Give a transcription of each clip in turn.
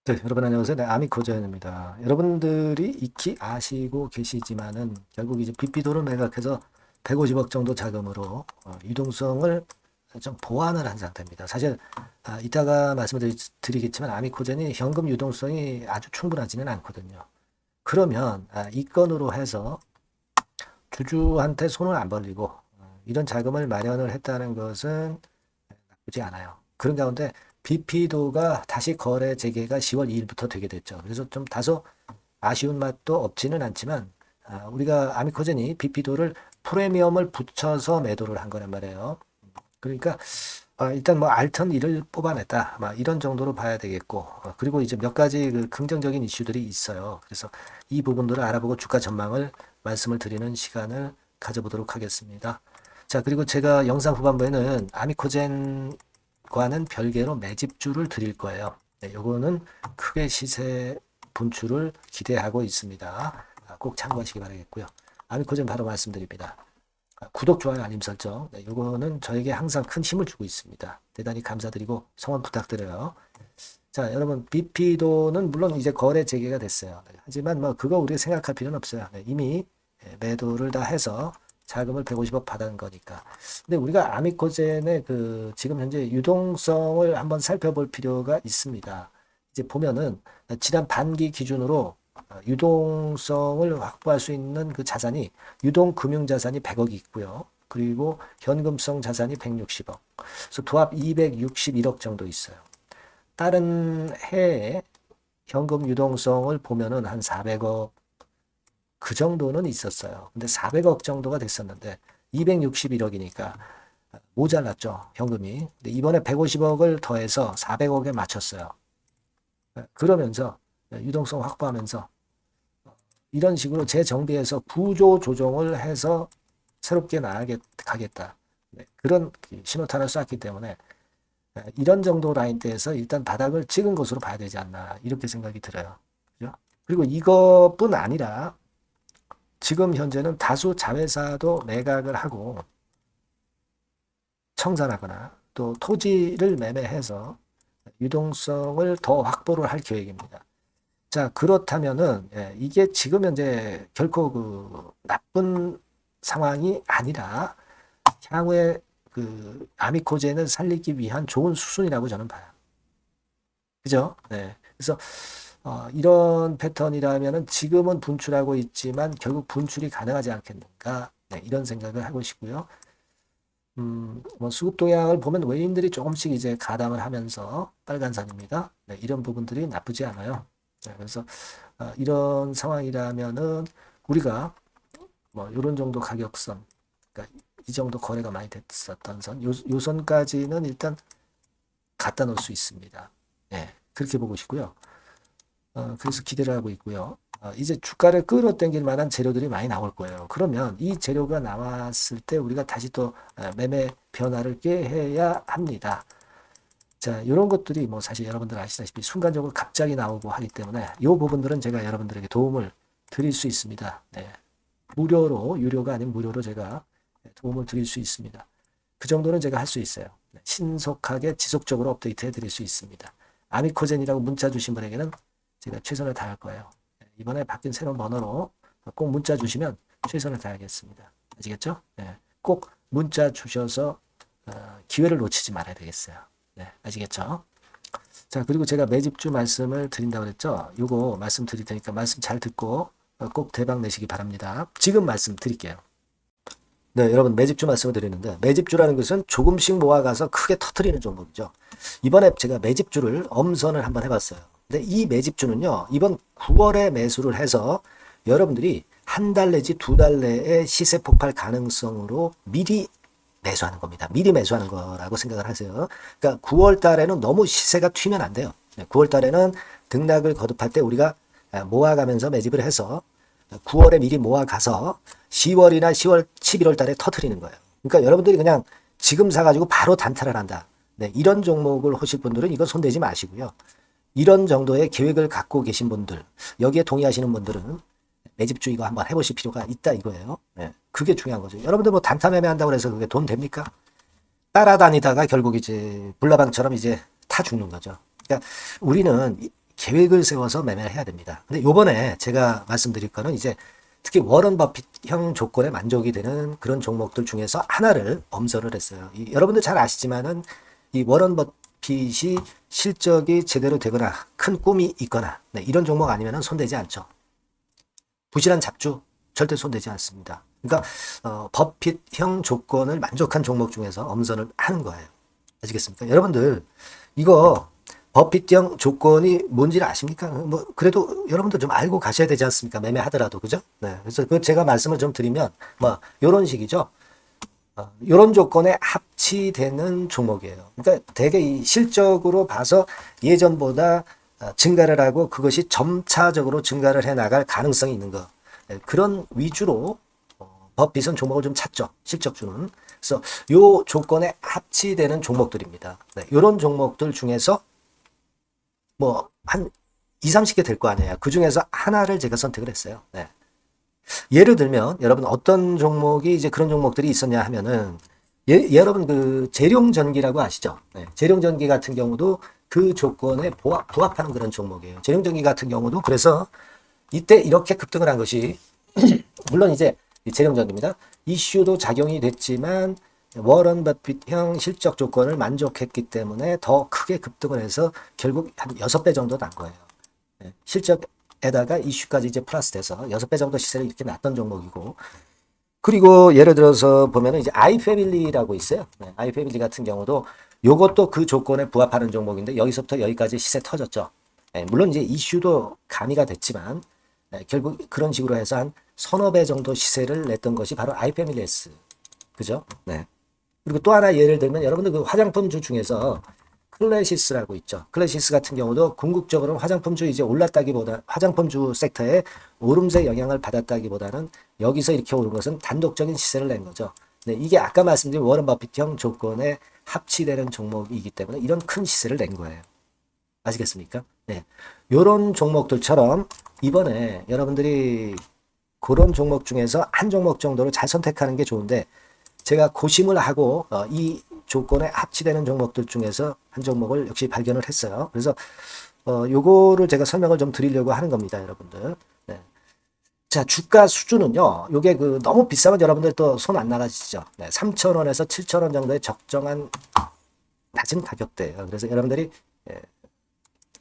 네, 여러분 안녕하세요. 네, 아미코전입니다. 여러분들이 익히 아시고 계시지만은 결국 이제 빅비도를 매각해서 150억 정도 자금으로 유동성을 좀 보완을 한 상태입니다. 사실 이따가 말씀을 드리겠지만 아미코전이 현금 유동성이 아주 충분하지는 않거든요. 그러면 이 건으로 해서 주주한테 손을 안 벌리고 이런 자금을 마련을 했다는 것은 나쁘지 않아요. 그런 가운데 BP도가 다시 거래 재개가 10월 2일부터 되게 됐죠. 그래서 좀 다소 아쉬운 맛도 없지는 않지만 우리가 아미코젠이 BP도를 프리미엄을 붙여서 매도를 한 거란 말이에요. 그러니까 일단 뭐 알턴 1을 뽑아냈다. 막 이런 정도로 봐야 되겠고 그리고 이제 몇 가지 그 긍정적인 이슈들이 있어요. 그래서 이 부분들을 알아보고 주가 전망을 말씀을 드리는 시간을 가져보도록 하겠습니다. 자, 그리고 제가 영상 후반부에는 아미코젠과는 별개로 매집주를 드릴 거예요. 네, 요거는 크게 시세 분출을 기대하고 있습니다. 꼭 참고하시기 바라겠고요. 아미코젠 바로 말씀드립니다. 구독, 좋아요, 알림 설정. 네, 요거는 저에게 항상 큰 힘을 주고 있습니다. 대단히 감사드리고 성원 부탁드려요. 자, 여러분, BP도는 물론 이제 거래 재개가 됐어요. 네, 하지만 뭐 그거 우리가 생각할 필요는 없어요. 네, 이미 매도를 다 해서 자금을 150억 받은 거니까. 근데 우리가 아미코젠의 그 지금 현재 유동성을 한번 살펴볼 필요가 있습니다. 이제 보면은 지난 반기 기준으로 유동성을 확보할 수 있는 그 자산이 유동금융자산이 100억이 있고요. 그리고 현금성 자산이 160억. 그래서 도합 261억 정도 있어요. 다른 해에 현금 유동성을 보면은 한 400억 그 정도는 있었어요. 근데 400억 정도가 됐었는데 261억이니까 모자랐죠, 현금이. 근데 이번에 150억을 더해서 400억에 맞췄어요. 그러면서 유동성 확보하면서 이런 식으로 재정비해서 구조 조정을 해서 새롭게 가겠다. 네, 그런 신호탄을 쐈기 때문에 이런 정도 라인대에서 일단 바닥을 찍은 것으로 봐야 되지 않나 이렇게 생각이 들어요. 그죠? 그리고 이것뿐 아니라 지금 현재는 다수 자회사도 매각을 하고 청산하거나 또 토지를 매매해서 유동성을 더 확보를 할 계획입니다. 자, 그렇다면은 이게 지금 현재 결코 그 나쁜 상황이 아니라 향후에 그 아미코젠을 살리기 위한 좋은 수순이라고 저는 봐요. 그죠? 네. 그래서 이런 패턴이라면은 지금은 분출하고 있지만 결국 분출이 가능하지 않겠는가? 네, 이런 생각을 하고 싶고요. 뭐 수급 동향을 보면 외인들이 조금씩 이제 가담을 하면서 빨간산입니다. 네, 이런 부분들이 나쁘지 않아요. 네, 그래서 이런 상황이라면은 우리가 뭐 이런 정도 가격선, 그러니까 이 정도 거래가 많이 됐었던 선, 요 선까지는 일단 갖다 놓을 수 있습니다. 네, 그렇게 보고 싶고요. 그래서 기대를 하고 있고요. 이제 주가를 끌어당길 만한 재료들이 많이 나올 거예요. 그러면 이 재료가 나왔을 때 우리가 다시 또 매매 변화를 꾀해야 합니다. 자, 이런 것들이 뭐 사실 여러분들 아시다시피 순간적으로 갑자기 나오고 하기 때문에 이 부분들은 제가 여러분들에게 도움을 드릴 수 있습니다. 네. 무료로, 유료가 아닌 무료로 제가 도움을 드릴 수 있습니다. 그 정도는 제가 할 수 있어요. 네, 신속하게 지속적으로 업데이트 해드릴 수 있습니다. 아미코젠이라고 문자 주신 분에게는 제가 최선을 다할 거예요. 네, 이번에 바뀐 새로운 번호로 꼭 문자 주시면 최선을 다하겠습니다. 아시겠죠? 네, 꼭 문자 주셔서 기회를 놓치지 말아야 되겠어요. 네, 아시겠죠? 자, 그리고 제가 매집주 말씀을 드린다고 그랬죠? 요거 말씀드릴 테니까 말씀 잘 듣고 꼭 대박 내시기 바랍니다. 지금 말씀드릴게요. 네, 여러분 매집주 말씀을 드리는데 매집주라는 것은 조금씩 모아가서 크게 터트리는 종목이죠. 이번에 제가 매집주를 엄선을 한번 해봤어요. 근데 이 매집주는요, 이번 9월에 매수를 해서 여러분들이 한 달 내지 두 달 내에 시세 폭발 가능성으로 미리 매수하는 겁니다. 미리 매수하는 거라고 생각을 하세요. 그러니까 9월 달에는 너무 시세가 튀면 안 돼요. 9월 달에는 등락을 거듭할 때 우리가 모아가면서 매집을 해서 9월에 미리 모아가서 10월이나 10월, 11월 달에 터트리는 거예요. 그러니까 여러분들이 그냥 지금 사가지고 바로 단타를 한다. 네, 이런 종목을 하실 분들은 이건 손대지 마시고요. 이런 정도의 계획을 갖고 계신 분들, 여기에 동의하시는 분들은 매집주 이거 한번 해보실 필요가 있다 이거예요. 네, 그게 중요한 거죠. 여러분들 뭐 단타 매매한다고 해서 그게 돈 됩니까? 따라다니다가 결국 이제 불나방처럼 이제 타 죽는 거죠. 그러니까 우리는 계획을 세워서 매매를 해야 됩니다. 근데 요번에 제가 말씀드릴 거는 이제 특히 워런 버핏형 조건에 만족이 되는 그런 종목들 중에서 하나를 엄선을 했어요. 여러분들 잘 아시지만은 이 워런 버핏이 실적이 제대로 되거나 큰 꿈이 있거나 네, 이런 종목 아니면은 손대지 않죠. 부실한 잡주 절대 손대지 않습니다. 그러니까 버핏형 조건을 만족한 종목 중에서 엄선을 하는 거예요. 아시겠습니까? 여러분들 이거 버핏형 조건이 뭔지를 아십니까? 뭐 그래도 여러분들 좀 알고 가셔야 되지 않습니까? 매매하더라도 그죠? 네. 그래서 그 제가 말씀을 좀 드리면 뭐 이런 식이죠. 이런 조건에 합치되는 종목이에요. 그러니까 되게 이 실적으로 봐서 예전보다 증가를 하고 그것이 점차적으로 증가를 해 나갈 가능성이 있는 거. 네, 그런 위주로 버핏은 종목을 좀 찾죠. 실적주는. 그래서 요 조건에 합치되는 종목들입니다. 네, 이런 종목들 중에서 뭐 한 2, 30개 될 거 아니에요. 그 중에서 하나를 제가 선택을 했어요. 네. 예를 들면 여러분 어떤 종목이 이제 그런 종목들이 있었냐 하면은 여러분 그 재룡전기라고 아시죠? 네. 재룡전기 같은 경우도 그 조건에 부합하는 그런 종목이에요. 재룡전기 같은 경우도 그래서 이때 이렇게 급등을 한 것이 물론 이제 재룡전기입니다. 이슈도 작용이 됐지만 워런 버핏형 실적 조건을 만족했기 때문에 더 크게 급등을 해서 결국 한 6배 정도 난 거예요. 네. 실적에다가 이슈까지 이제 플러스 돼서 6배 정도 시세를 이렇게 놨던 종목이고 그리고 예를 들어서 보면은 이제 아이패밀리라고 있어요. 네. 아이패밀리 같은 경우도 요것도 그 조건에 부합하는 종목인데 여기서부터 여기까지 시세 터졌죠. 네. 물론 이제 이슈도 가미가 됐지만 네. 결국 그런 식으로 해서 한 서너 배 정도 시세를 냈던 것이 바로 아이패밀리스. 그죠? 네. 그리고 또 하나 예를 들면 여러분들 그 화장품주 중에서 클래시스라고 있죠. 클래시스 같은 경우도 궁극적으로는 화장품주 이제 올랐다기보다 화장품주 섹터에 오름세 영향을 받았다기보다는 여기서 이렇게 오른 것은 단독적인 시세를 낸 거죠. 네, 이게 아까 말씀드린 워런 버핏형 조건에 합치되는 종목이기 때문에 이런 큰 시세를 낸 거예요. 아시겠습니까? 네. 요런 종목들처럼 이번에 여러분들이 그런 종목 중에서 한 종목 정도를 잘 선택하는 게 좋은데 제가 고심을 하고 이 조건에 합치되는 종목들 중에서 한 종목을 역시 발견을 했어요. 그래서 요거를 제가 설명을 좀 드리려고 하는 겁니다, 여러분들. 네. 자, 주가 수준은요. 요게 그 너무 비싸면 여러분들 또 손 안 나가시죠. 네, 3,000원에서 7,000원 정도의 적정한 낮은 가격대예요. 그래서 여러분들이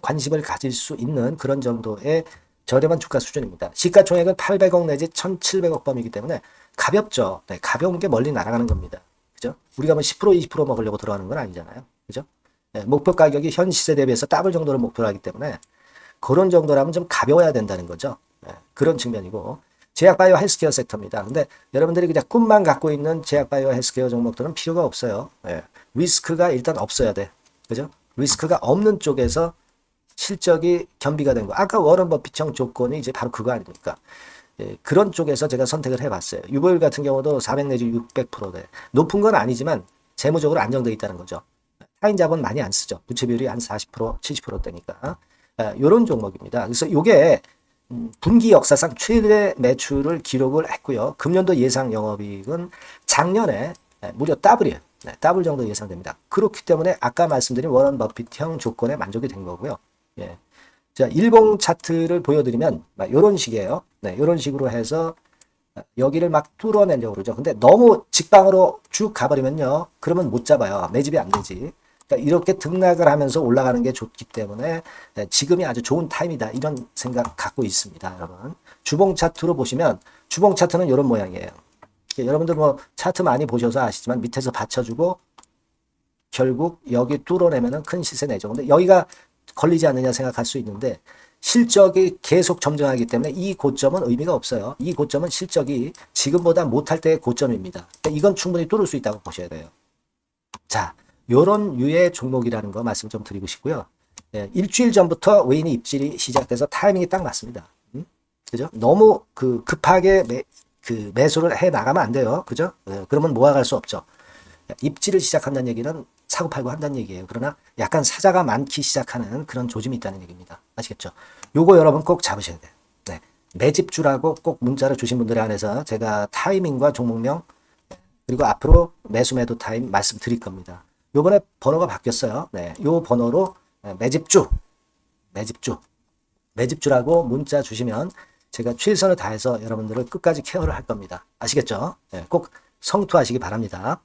관심을 가질 수 있는 그런 정도의 저렴한 주가 수준입니다. 시가총액은 800억 내지 1,700억 범위이기 때문에 가볍죠. 네, 가벼운 게 멀리 날아가는 겁니다. 그죠? 우리가 뭐 10%, 20% 먹으려고 들어가는 건 아니잖아요. 그죠? 네, 목표 가격이 현 시세 대비해서 더블 정도를 목표로 하기 때문에 그런 정도라면 좀 가벼워야 된다는 거죠. 네, 그런 측면이고 제약바이오 헬스케어 섹터입니다. 근데 여러분들이 그냥 꿈만 갖고 있는 제약바이오 헬스케어 종목들은 필요가 없어요. 네, 리스크가 일단 없어야 돼. 그죠? 리스크가 없는 쪽에서 실적이 겸비가 된 거. 아까 워런 버핏형 조건이 이제 바로 그거 아닙니까? 예, 그런 쪽에서 제가 선택을 해봤어요. 유보율 같은 경우도 400 내지 600%대. 높은 건 아니지만 재무적으로 안정되어 있다는 거죠. 타인 자본 많이 안 쓰죠. 부채 비율이 한 40%, 70%대니까. 이런 종목입니다. 그래서 이게 분기 역사상 최대 매출을 기록을 했고요. 금년도 예상 영업이익은 작년에 무려 더블이에요. 네, 더블 정도 예상됩니다. 그렇기 때문에 아까 말씀드린 워런 버핏형 조건에 만족이 된 거고요. 예. 자, 일봉 차트를 보여드리면 이런 식이에요. 네, 이런 식으로 해서 여기를 막 뚫어내려고 그러죠. 근데 너무 직방으로 쭉 가버리면요. 그러면 못 잡아요. 매집이 안 되지. 그러니까 이렇게 등락을 하면서 올라가는 게 좋기 때문에 지금이 아주 좋은 타임이다. 이런 생각 갖고 있습니다. 여러분. 주봉 차트로 보시면 주봉 차트는 이런 모양이에요. 여러분들 뭐 차트 많이 보셔서 아시지만 밑에서 받쳐주고 결국 여기 뚫어내면은 큰 시세 내죠. 근데 여기가 걸리지 않느냐 생각할 수 있는데 실적이 계속 점증하기 때문에 이 고점은 의미가 없어요. 이 고점은 실적이 지금보다 못할 때의 고점입니다. 그러니까 이건 충분히 뚫을 수 있다고 보셔야 돼요. 자, 요런 유의 종목이라는 거 말씀 좀 드리고 싶고요. 예, 일주일 전부터 외인이 입질이 시작돼서 타이밍이 딱 맞습니다. 그죠? 너무 급하게 매수를 해 나가면 안 돼요. 그죠? 예, 그러면 모아갈 수 없죠. 입지를 시작한다는 얘기는 사고 팔고 한다는 얘기예요. 그러나 약간 사자가 많기 시작하는 그런 조짐이 있다는 얘기입니다. 아시겠죠? 요거 여러분 꼭 잡으셔야 돼요. 네. 매집주라고 꼭 문자를 주신 분들에 한해서 제가 타이밍과 종목명 그리고 앞으로 매수 매도 타임 말씀드릴 겁니다. 요번에 번호가 바뀌었어요. 네. 요 번호로 매집주 매집주라고 문자 주시면 제가 최선을 다해서 여러분들을 끝까지 케어를 할 겁니다. 아시겠죠? 꼭 성투하시기 바랍니다.